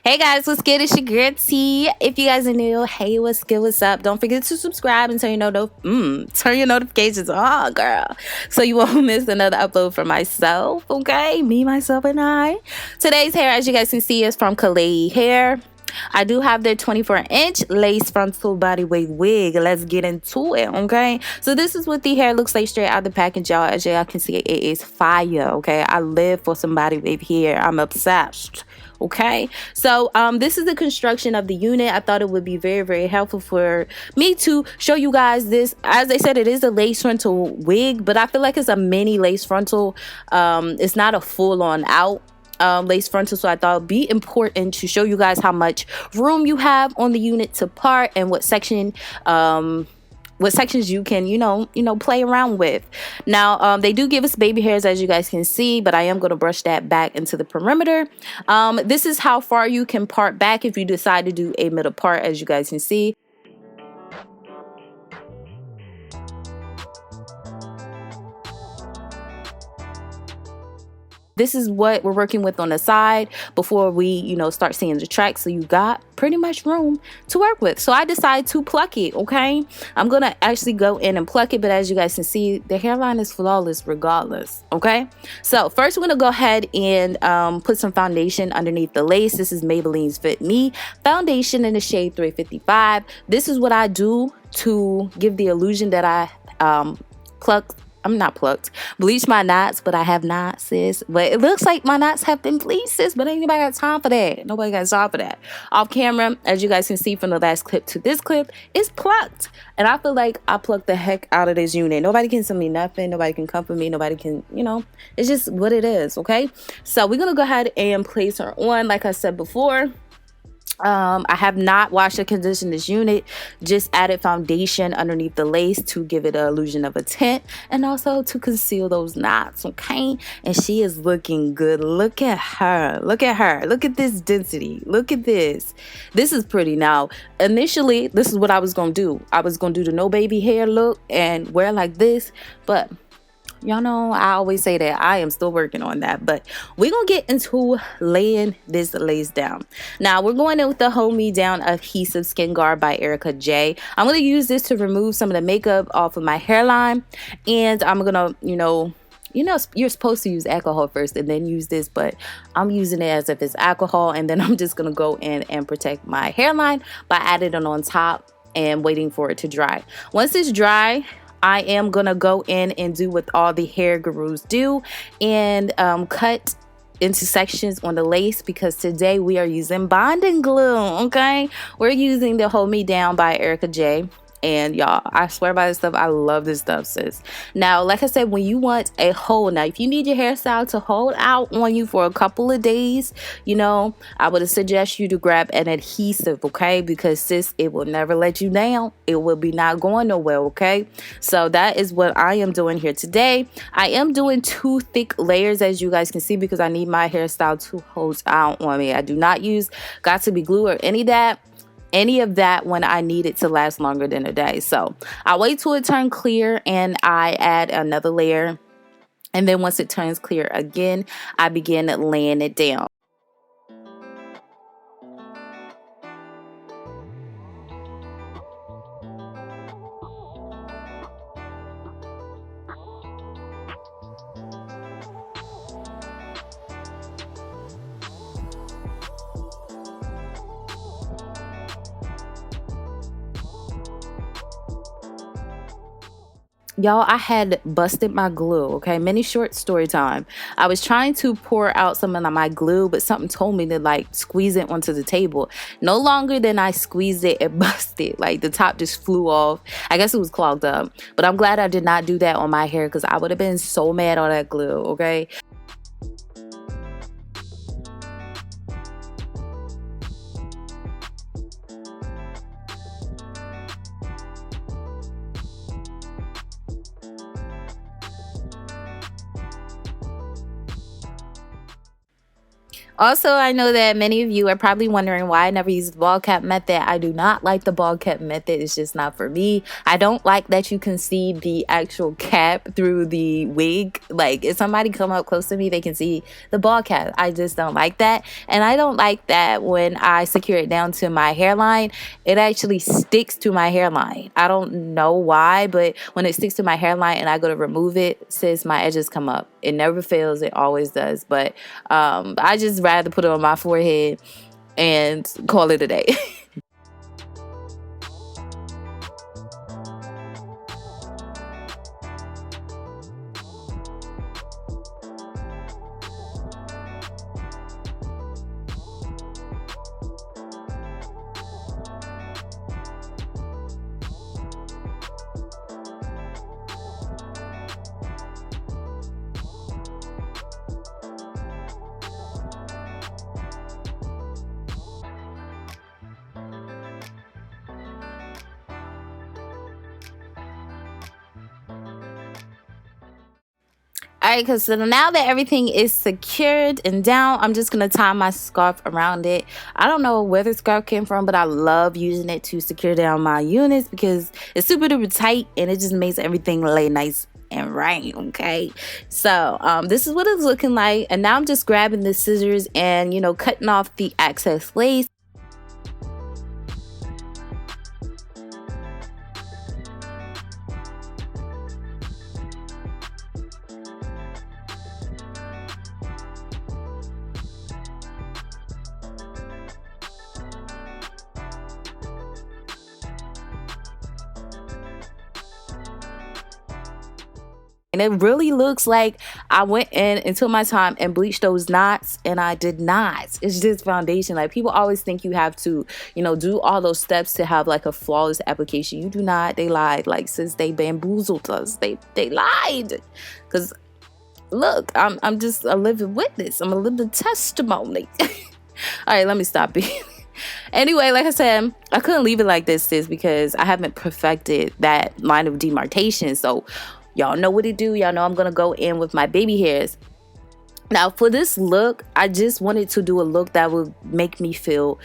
Hey guys, what's good? It's your girl T. If you guys are new, hey, what's good? What's up? Don't forget to subscribe and turn your notifications on, girl, so you won't miss another upload from myself. Okay, me, myself, and I. Today's hair, as you guys can see, is from Klaiyi Hair. I do have their 24-inch lace frontal body wave wig. Let's get into it, okay? So this is what the hair looks like straight out the package, y'all. As y'all can see, it is fire, okay? I live for some body wave hair. I'm obsessed. Okay, so this is the construction of the unit. I thought it would be very helpful for me to show you guys this. As I said, it is a lace frontal wig, but I feel like it's a mini lace frontal. It's not a full-on out lace frontal, so I thought it'd be important to show you guys how much room you have on the unit to part and what sections you can play around with. Now they do give us baby hairs, as you guys can see, but I am going to brush that back into the perimeter. This is how far you can part back if you decide to do a middle part, as you guys can see. This is what we're working with on the side before we, start seeing the tracks. So you got pretty much room to work with. So I decided to pluck it, okay? I'm going to actually go in and pluck it. But as you guys can see, the hairline is flawless regardless, okay? So first we're going to go ahead and put some foundation underneath the lace. This is Maybelline's Fit Me foundation in the shade 355. This is what I do to give the illusion that I bleached my knots, but I have not, sis. But it looks like my knots have been bleached, sis, but ain't nobody got time for that. Nobody got time for that. Off camera, as you guys can see from the last clip to this clip, it's plucked. And I feel like I plucked the heck out of this unit. Nobody can tell me nothing. Nobody can comfort me. Nobody can, it's just what it is, okay? So we're going to go ahead and place her on, like I said before. I have not washed or conditioned this unit, just added foundation underneath the lace to give it an illusion of a tint and also to conceal those knots, okay? And she is looking good. Look at her. Look at her. Look at this density. Look at this. This is pretty. Now, initially, this is what I was going to do. I was going to do the no baby hair look and wear like this, but y'all know I always say that I am still working on that, but we're gonna get into laying this lace down. Now we're going in with the Hold Me Down Adhesive Skin Guard by Erica J. I'm gonna use this to remove some of the makeup off of my hairline, and I'm gonna you're supposed to use alcohol first and then use this, but I'm using it as if it's alcohol, and then I'm just gonna go in and protect my hairline by adding it on top and waiting for it to dry. Once it's dry, I am gonna go in and do what all the hair gurus do and cut into sections on the lace, because today we are using bonding glue, okay? We're using the Hold Me Down by Erica J. And y'all, I swear by this stuff. I love this stuff, sis. Now, like I said, when you want a hold, now if you need your hairstyle to hold out on you for a couple of days, I would suggest you to grab an adhesive, okay? Because sis, it will never let you down. It will be not going nowhere, okay? So that is what I am doing here today. I am doing 2 thick layers, as you guys can see, because I need my hairstyle to hold out on me. I do not use Got To Be Glue or any of that when I need it to last longer than a day. So I wait till it turns clear and I add another layer. And then once it turns clear again, I begin laying it down. Y'all, I had busted my glue, okay? Mini short story time. I was trying to pour out some of my glue, but something told me to squeeze it onto the table. No longer than I squeezed it, it busted. Like the top just flew off. I guess it was clogged up. But I'm glad I did not do that on my hair, because I would have been so mad on that glue, okay? Also, I know that many of you are probably wondering why I never use the ball cap method. I do not like the ball cap method. It's just not for me. I don't like that you can see the actual cap through the wig. Like, if somebody come up close to me, they can see the ball cap. I just don't like that. And I don't like that when I secure it down to my hairline, it actually sticks to my hairline. I don't know why, but when it sticks to my hairline and I go to remove it, sis, my edges come up. It never fails. It always does. But I just rather put it on my forehead and call it a day. All right, because so now that everything is secured and down, I'm just going to tie my scarf around it. I don't know where the scarf came from, but I love using it to secure down my units because it's super duper tight and it just makes everything lay nice and right. Okay, so this is what it's looking like. And now I'm just grabbing the scissors and, you know, cutting off the excess lace. And it really looks like I went in and took my time and bleached those knots, and I did not. It's just foundation. Like, people always think you have to, you know, do all those steps to have like a flawless application. You do not. They lied. Like, since they bamboozled us, they lied. Because look, I'm just a living witness. I'm a living testimony. All right, let me stop being. Anyway, like I said, I couldn't leave it like this, sis, because I haven't perfected that line of demarcation. So y'all know what to do. Y'all know I'm gonna go in with my baby hairs. Now for this look, I just wanted to do a look that would make me feel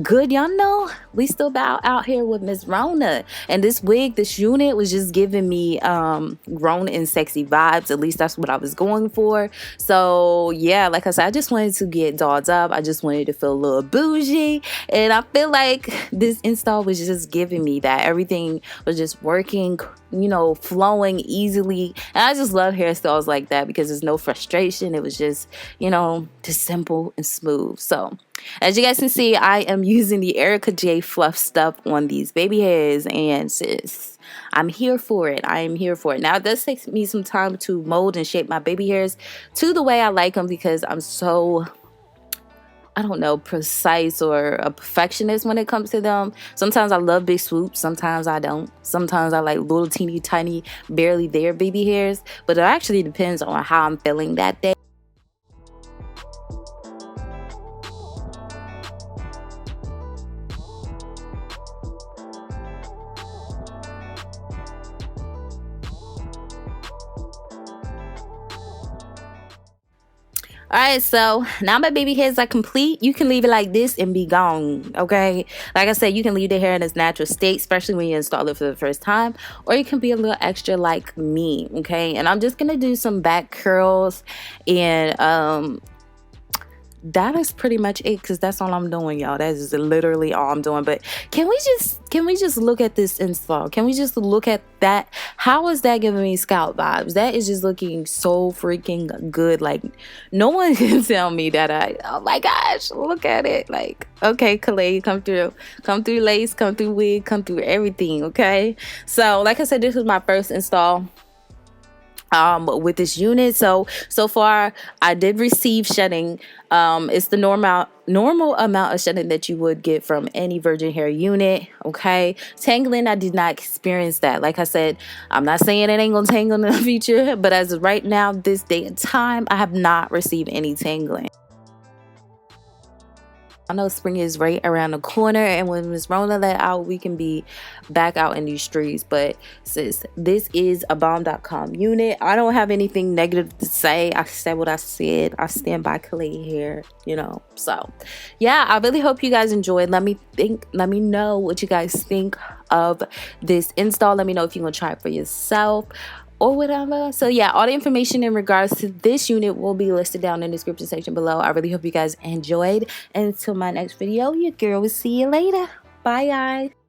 good. Y'all know we still out here with Miss Rona, and this wig, this unit was just giving me grown and sexy vibes. At least that's what I was going for. So yeah, like I said, I just wanted to get dolled up. I just wanted to feel a little bougie, and I feel like this install was just giving me that. Everything was just working, you know, flowing easily. And I just love hairstyles like that because there's no frustration. It was just, you know, just simple and smooth. So as you guys can see, I am using the Erica J Fluff stuff on these baby hairs, and sis, I'm here for it. I am here for it. Now, it does take me some time to mold and shape my baby hairs to the way I like them because I'm so, I don't know, precise or a perfectionist when it comes to them. Sometimes I love big swoops. Sometimes I don't. Sometimes I like little teeny tiny, barely there baby hairs. But it actually depends on how I'm feeling that day. Alright, so now my baby hairs are complete. You can leave it like this and be gone, okay? Like I said, you can leave the hair in its natural state, especially when you install it for the first time. Or you can be a little extra like me, okay? And I'm just going to do some back curls. And that is pretty much it, because that's all I'm doing, y'all. That is literally all I'm doing. But can we just look at this install? Can we just look at that? How is that giving me scalp vibes? That is just looking so freaking good. Like, no one can tell me that oh my gosh, look at it. Like, okay, Klaiyi, come through lace, come through wig, come through everything, okay? So like I said, this was my first install with this unit. So far I did receive shedding. It's the normal amount of shedding that you would get from any virgin hair unit, okay? Tangling, I did not experience that. Like I said, I'm not saying it ain't gonna tangle in the future, but as of right now, this day and time, I have not received any tangling. I know spring is right around the corner, and when Miss Rona let out, we can be back out in these streets. But sis, this is a bomb.com unit. I don't have anything negative to say. I said what I said. I stand by Klaiyi Hair, you know. So yeah, I really hope you guys enjoyed. Let me know what you guys think of this install. Let me know if you're gonna try it for yourself or whatever. So yeah, all the information in regards to this unit will be listed down in the description section below. I really hope you guys enjoyed, and until my next video, your girl will see you later. Bye guys.